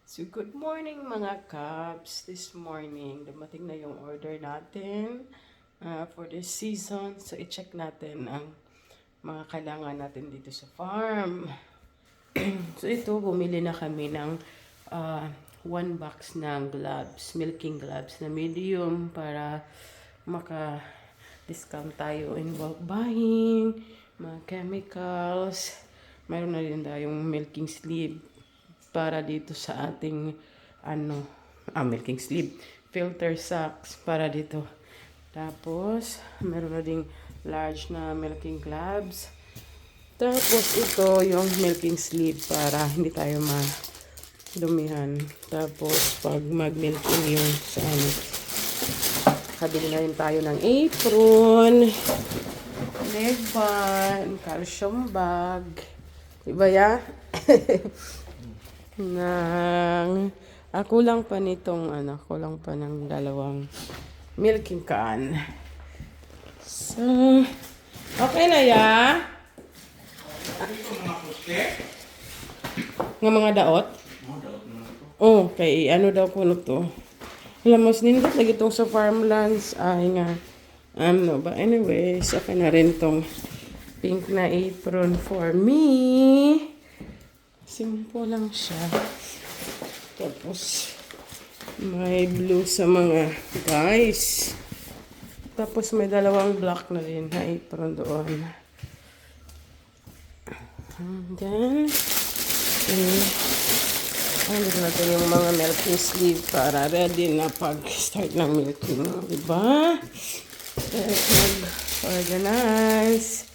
So, good morning mga Cubs. This morning, dumating na yung order natin for this season. So, i-check natin ang mga kailangan natin dito sa farm. So, ito, bumili na kami ng one box ng gloves, milking gloves na medium para maka-discount tayo in bulk buying, mga chemicals. Mayroon na rin tayong milking sleeve para dito sa ating milking sleeve, filter sacks para dito. Tapos meron na ding large na milking gloves. Tapos ito yung milking sleeve para hindi tayo madumihan. Tapos pag mag-milking yung sa kabili na rin tayo ng apron, leg band, calcium bag. Diba ya? Kulang pa nitong kulang pa ng dalawang milking can. So, okay na ya? Nga mga daot? Oh, kay ano daw ko to. Alam mo, sinindot lagi itong sa farmlands. Ay nga. But anyways, okay na rin itong pink na apron for me. Simple lang siya. Tapos, may blue sa mga guys. Tapos, may dalawang black na rin na apron doon. And then, dito natin yung mga milking sleeve para ready na pag-start ng milking. Diba? Let's mag-organize.